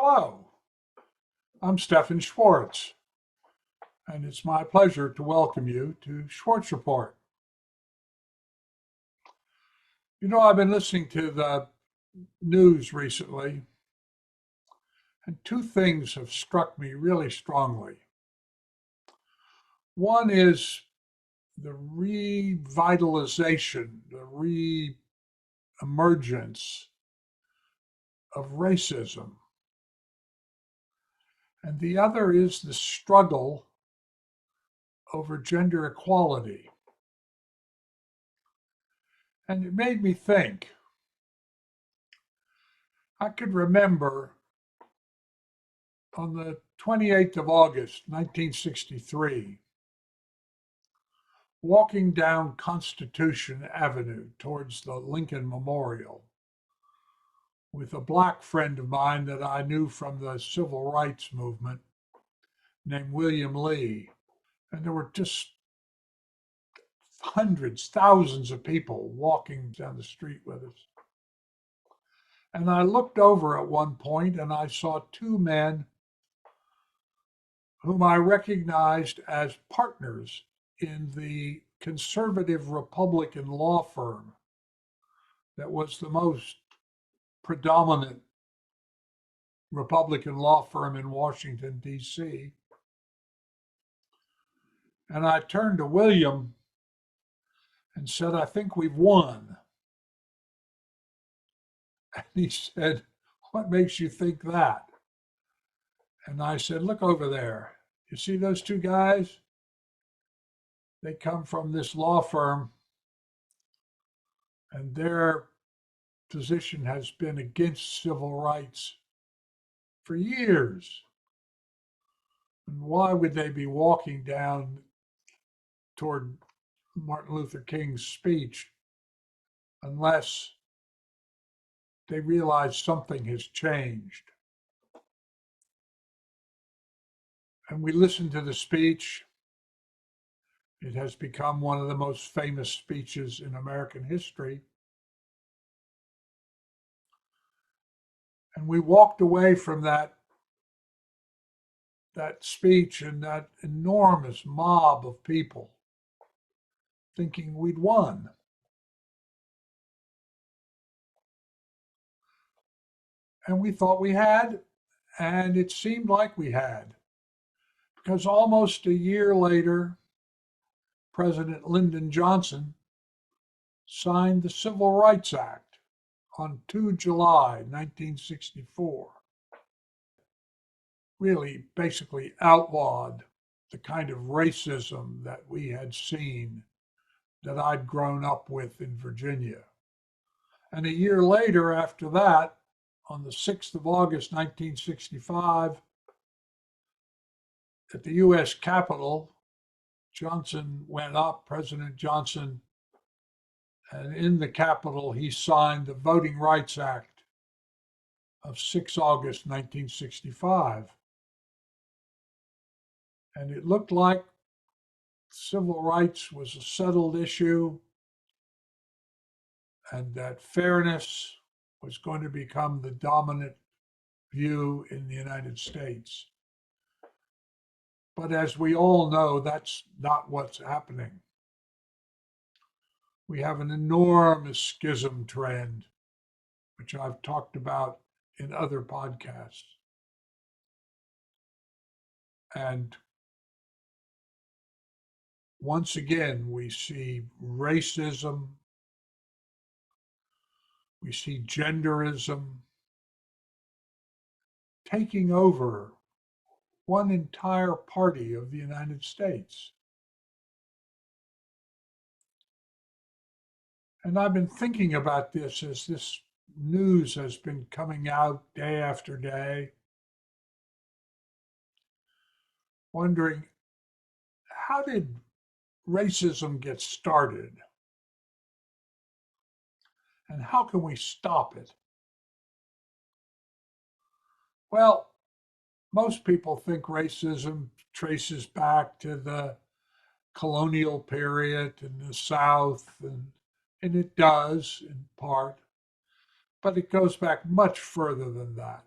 Hello, I'm Stephan Schwartz, and it's my pleasure to welcome you to Schwartz Report. You know, I've been listening to the news recently, and two things have struck me really strongly. One is the revitalization, the re-emergence of racism. And the other is the struggle over gender equality. And it made me think. I could remember on the 28th of August, 1963, walking down Constitution Avenue towards the Lincoln Memorial with a black friend of mine that I knew from the civil rights movement named William Lee. And there were just hundreds, thousands of people walking down the street with us. And I looked over at one point and I saw two men whom I recognized as partners in the conservative Republican law firm that was the most predominant Republican law firm in Washington, D.C. And I turned to William and said, I think we've won. And he said, what makes you think that? And I said, look over there. You see those two guys? They come from this law firm, and their position has been against civil rights for years. And why would they be walking down toward Martin Luther King's speech unless they realize something has changed? And we listened to the speech. It has become one of the most famous speeches in American history. And we walked away from that speech and that enormous mob of people thinking we'd won. And we thought we had, and it seemed like we had, because almost a year later, President Lyndon Johnson signed the Civil Rights Act on 2 July 1964. Really basically outlawed the kind of racism that we had seen, that I'd grown up with in Virginia. And a year later, after that, on the 6th of August 1965, at the U.S. Capitol, Johnson went up, President Johnson, and in the Capitol, he signed the Voting Rights Act of 6 August 1965. And it looked like civil rights was a settled issue and that fairness was going to become the dominant view in the United States. But as we all know, that's not what's happening. We have an enormous schism trend, which I've talked about in other podcasts. And once again, we see racism, we see genderism taking over one entire party of the United States. And I've been thinking about this as this news has been coming out day after day, wondering, how did racism get started? And how can we stop it? Well, most people think racism traces back to the colonial period in the South, and it does in part, but it goes back much further than that.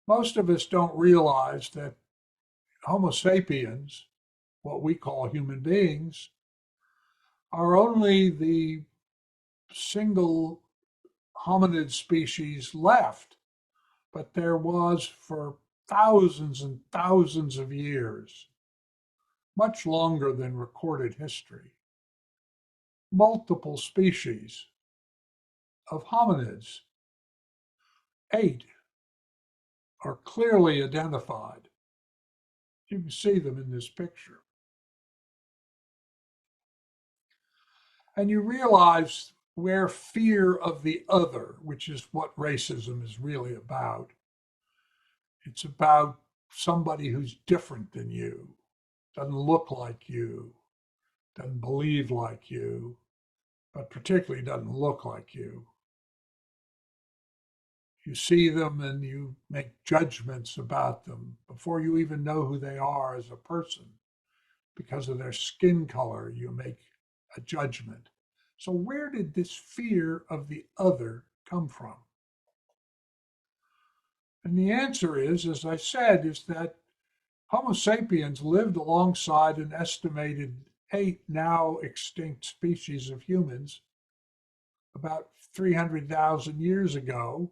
Most of us don't realize that Homo sapiens, what we call human beings, are only the single hominid species left, but there was for thousands and thousands of years, much longer than recorded history, multiple species of hominids. 8 are clearly identified. You can see them in this picture. And you realize where fear of the other, which is what racism is really about, it's about somebody who's different than you, doesn't look like you, doesn't believe like you, but particularly doesn't look like you. You see them and you make judgments about them before you even know who they are as a person. Because of their skin color, you make a judgment. So where did this fear of the other come from? And the answer is, as I said, is that Homo sapiens lived alongside an estimated 8 now extinct species of humans about 300,000 years ago.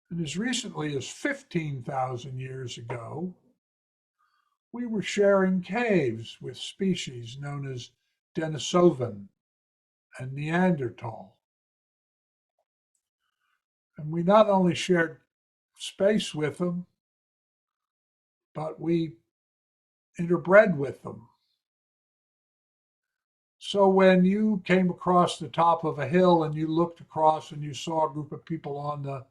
And as recently as 15,000 years ago, we were sharing caves with species known as Denisovan and Neanderthal. And we not only shared space with them, but we interbred with them. So when you came across the top of a hill and you looked across and you saw a group of people on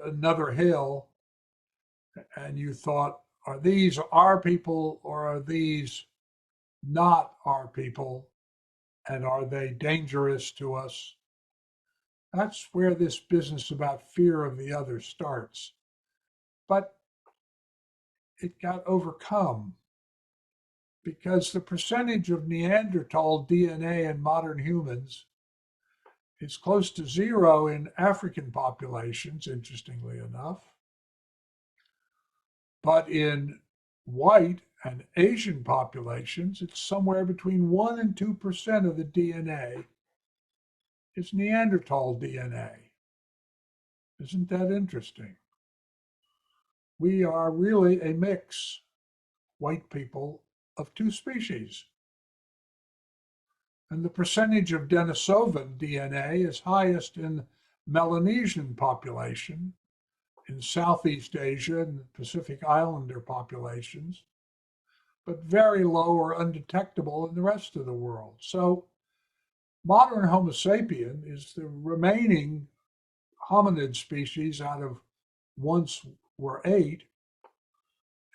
another hill, and you thought, are these our people or are these not our people? And are they dangerous to us? That's where this business about fear of the other starts. But it got overcome because the percentage of Neanderthal DNA in modern humans is close to zero in African populations, interestingly enough. But in white and Asian populations, it's somewhere between 1% and 2% of the DNA is Neanderthal DNA. Isn't that interesting? We are really a mix, white people, of 2 species. And the percentage of Denisovan DNA is highest in Melanesian population, in Southeast Asia and Pacific Islander populations, but very low or undetectable in the rest of the world. So modern Homo sapien is the remaining hominid species out of once were 8,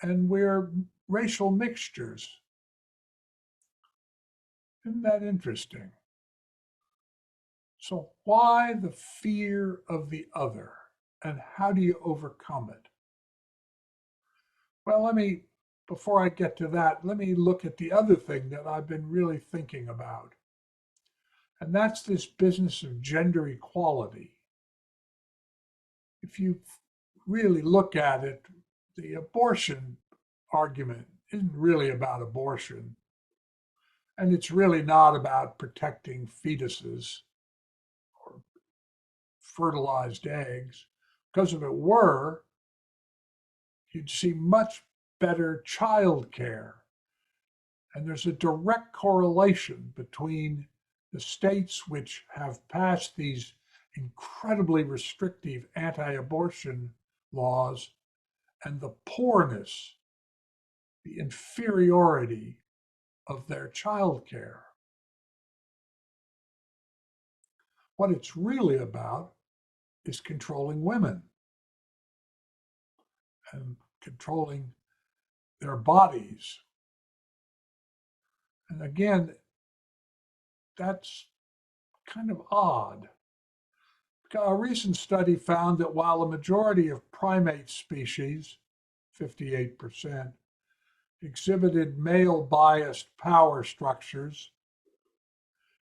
and we're racial mixtures. Isn't that interesting? So why the fear of the other, and how do you overcome it? Well, before I get to that, let me look at the other thing that I've been really thinking about. And that's this business of gender equality. If you really look at it, the abortion argument isn't really about abortion. And it's really not about protecting fetuses or fertilized eggs. Because if it were, you'd see much better child care. And there's a direct correlation between the states which have passed these incredibly restrictive anti-abortion laws and the poorness, the inferiority of their child care. What it's really about is controlling women and controlling their bodies. And again, that's kind of odd. A recent study found that while a majority of primate species, 58%, exhibited male-biased power structures,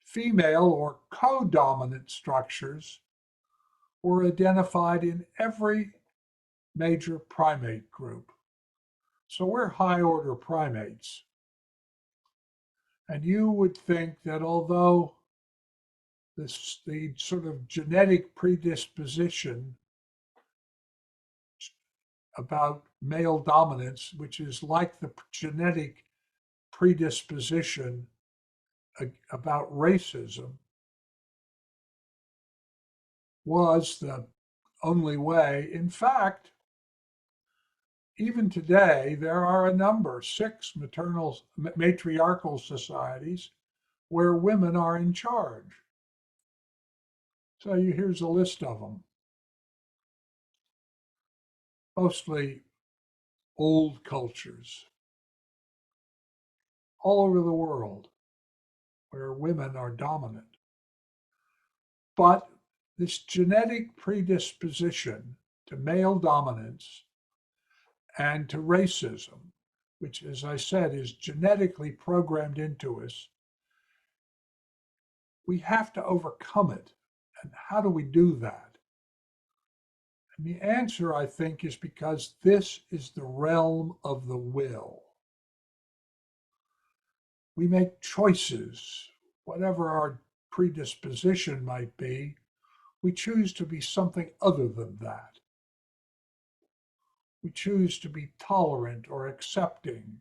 female or co-dominant structures were identified in every major primate group. So we're high order primates. And you would think that although the sort of genetic predisposition about male dominance, which is like the genetic predisposition about racism, was the only way. In fact, even today, there are a number, 6 matriarchal societies where women are in charge. So here's a list of them. Mostly old cultures all over the world where women are dominant. But this genetic predisposition to male dominance and to racism, which, as I said, is genetically programmed into us, we have to overcome it. And how do we do that? And the answer, I think, is because this is the realm of the will. We make choices, whatever our predisposition might be, we choose to be something other than that. We choose to be tolerant or accepting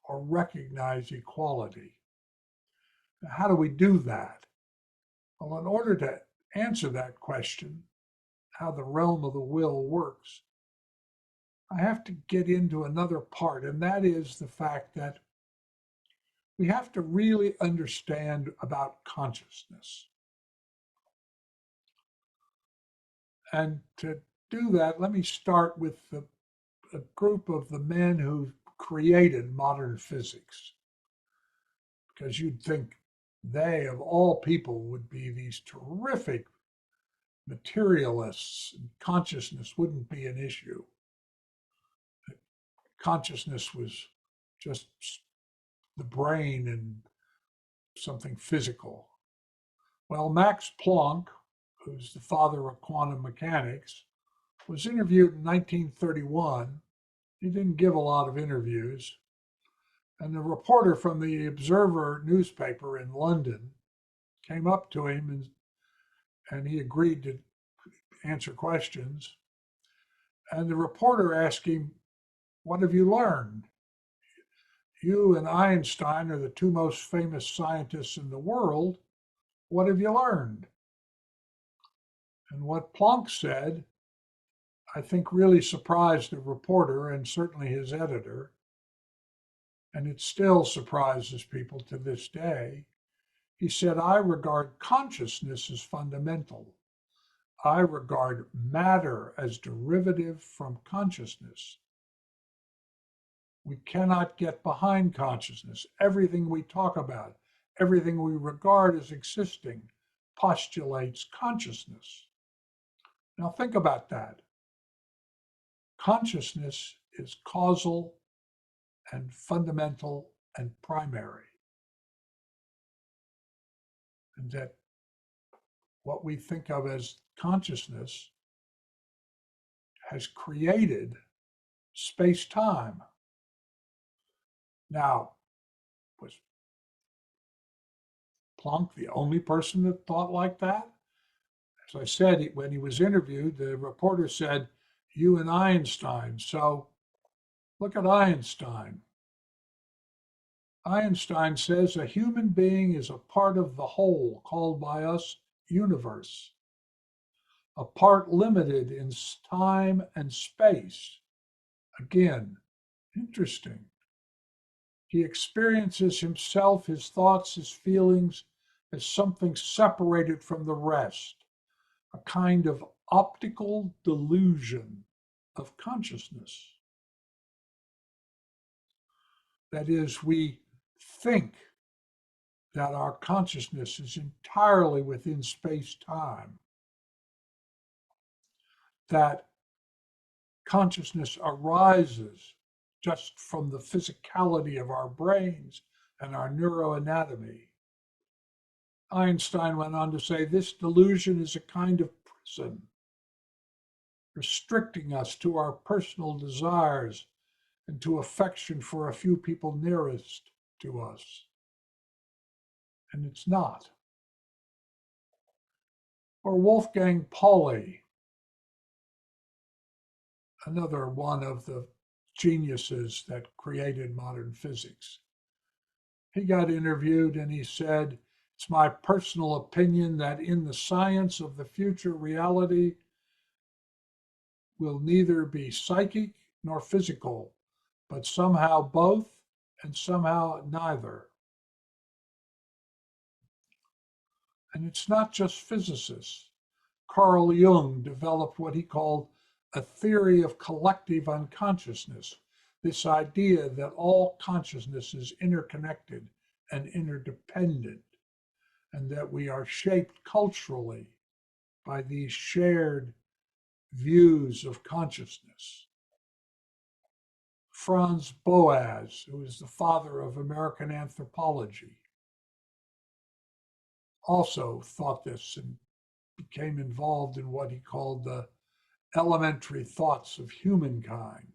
or recognize equality. Now, how do we do that? Well, in order to answer that question, how the realm of the will works, I have to get into another part, and that is the fact that we have to really understand about consciousness. And to do that, let me start with a group of the men who created modern physics, because you'd think they, of all people, would be these terrific materialists, and consciousness wouldn't be an issue. Consciousness was just the brain and something physical. Well, Max Planck, who's the father of quantum mechanics, was interviewed in 1931. He didn't give a lot of interviews. And the reporter from the Observer newspaper in London came up to him and he agreed to answer questions. And the reporter asked him, "What have you learned? You and Einstein are the 2 most famous scientists in the world. What have you learned?" And what Planck said, I think, really surprised the reporter and certainly his editor. And it still surprises people to this day. He said, "I regard consciousness as fundamental. I regard matter as derivative from consciousness. We cannot get behind consciousness. Everything we talk about, everything we regard as existing, postulates consciousness." Now think about that. Consciousness is causal and fundamental and primary. And that what we think of as consciousness has created space-time. Now, was Planck the only person that thought like that? As I said, when he was interviewed, the reporter said, "You and Einstein." So look at Einstein. Einstein says a human being is a part of the whole called by us universe, a part limited in time and space. Again, interesting. He experiences himself, his thoughts, his feelings as something separated from the rest, a kind of optical delusion of consciousness. That is, we think that our consciousness is entirely within space-time, that consciousness arises just from the physicality of our brains and our neuroanatomy. Einstein went on to say, this delusion is a kind of prison. restricting us to our personal desires and to affection for a few people nearest to us. And it's not. Or Wolfgang Pauli, another one of the geniuses that created modern physics. He got interviewed and he said, "It's my personal opinion that in the science of the future, reality will neither be psychic nor physical, but somehow both and somehow neither." And it's not just physicists. Carl Jung developed what he called a theory of collective unconsciousness, this idea that all consciousness is interconnected and interdependent, and that we are shaped culturally by these shared views of consciousness. Franz Boas, who is the father of American anthropology, also thought this and became involved in what he called the elementary thoughts of humankind.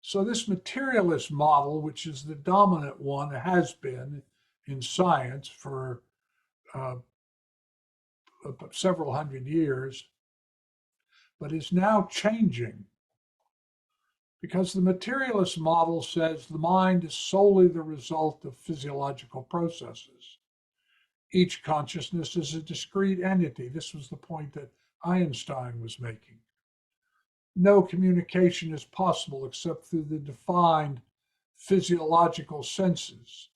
So this materialist model, which is the dominant one, has been in science for several hundred years, but is now changing, because the materialist model says the mind is solely the result of physiological processes. Each consciousness is a discrete entity. This was the point that Einstein was making. No communication is possible except through the defined physiological senses.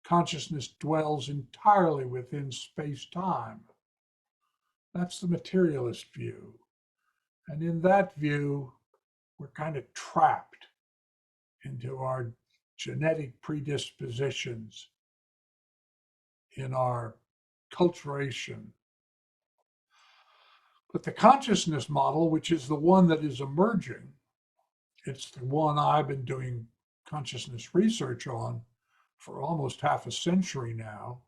Consciousness dwells entirely within space-time. That's the materialist view. And in that view, we're kind of trapped into our genetic predispositions, in our culturation. But the consciousness model, which is the one that is emerging, it's the one I've been doing consciousness research on for almost half a century now.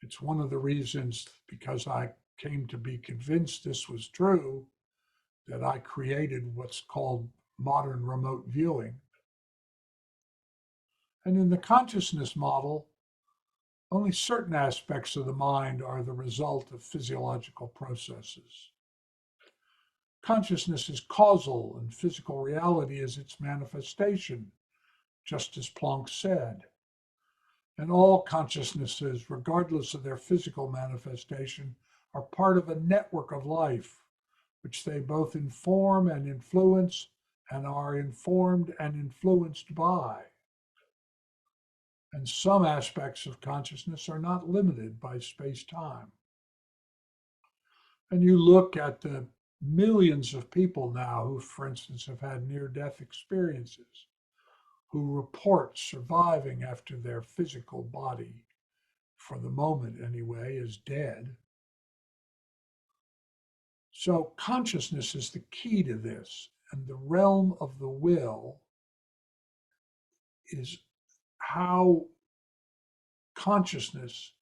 It's one of the reasons, because I came to be convinced this was true, that I created what's called modern remote viewing. And in the consciousness model, only certain aspects of the mind are the result of physiological processes. Consciousness is causal, and physical reality is its manifestation, just as Planck said. And all consciousnesses, regardless of their physical manifestation, are part of a network of life, which they both inform and influence, and are informed and influenced by. And some aspects of consciousness are not limited by space-time. And you look at the millions of people now who, for instance, have had near-death experiences, who report surviving after their physical body, for the moment anyway, is dead. So consciousness is the key to this, and the realm of the will is how consciousness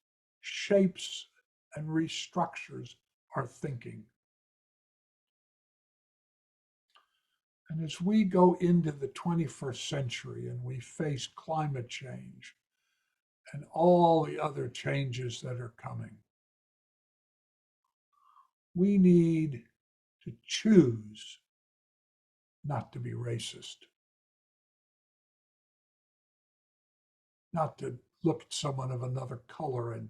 shapes and restructures our thinking. And as we go into the 21st century and we face climate change and all the other changes that are coming, we need to choose not to be racist, not to look at someone of another color and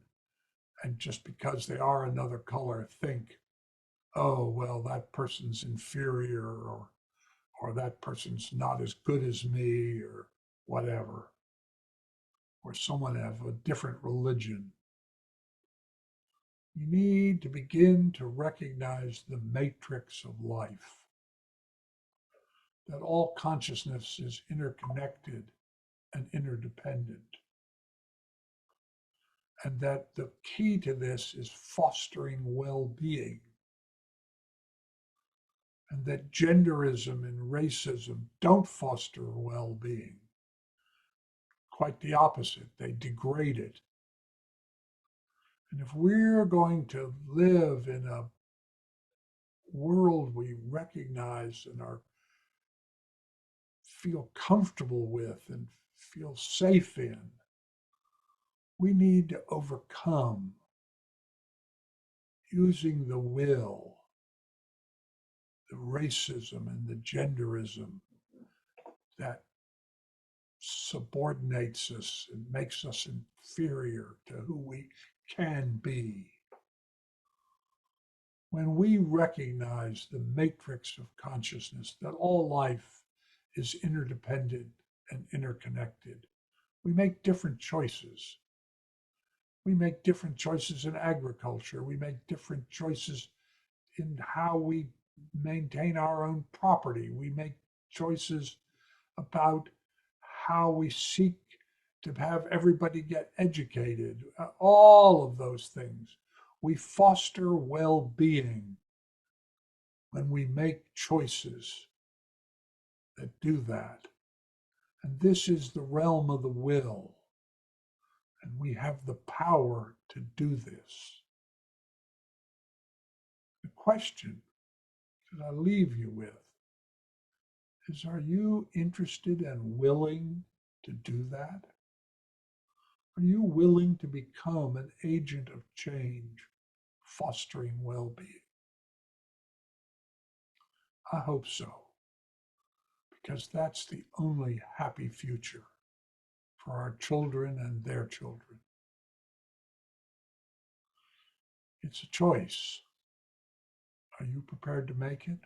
just because they are another color think, oh, well, that person's inferior, or that person's not as good as me, or whatever, or someone of a different religion. You need to begin to recognize the matrix of life, that all consciousness is interconnected and interdependent, and that the key to this is fostering well-being, and that genderism and racism don't foster well-being. Quite the opposite, they degrade it. And if we're going to live in a world we recognize and are feel comfortable with and feel safe in, we need to overcome using the will, the racism and the genderism that subordinates us and makes us inferior to who we can be. When we recognize the matrix of consciousness, that all life is interdependent and interconnected, we make different choices. We make different choices in agriculture. We make different choices in how we maintain our own property. We make choices about how we seek to have everybody get educated. All of those things. We foster well-being when we make choices that do that. And this is the realm of the will. And we have the power to do this. The question that I leave you with is, are you interested and willing to do that? Are you willing to become an agent of change, fostering well-being? I hope so, because that's the only happy future for our children and their children. It's a choice. Are you prepared to make it?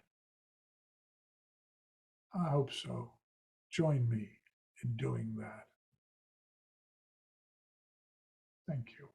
I hope so. Join me in doing that. Thank you.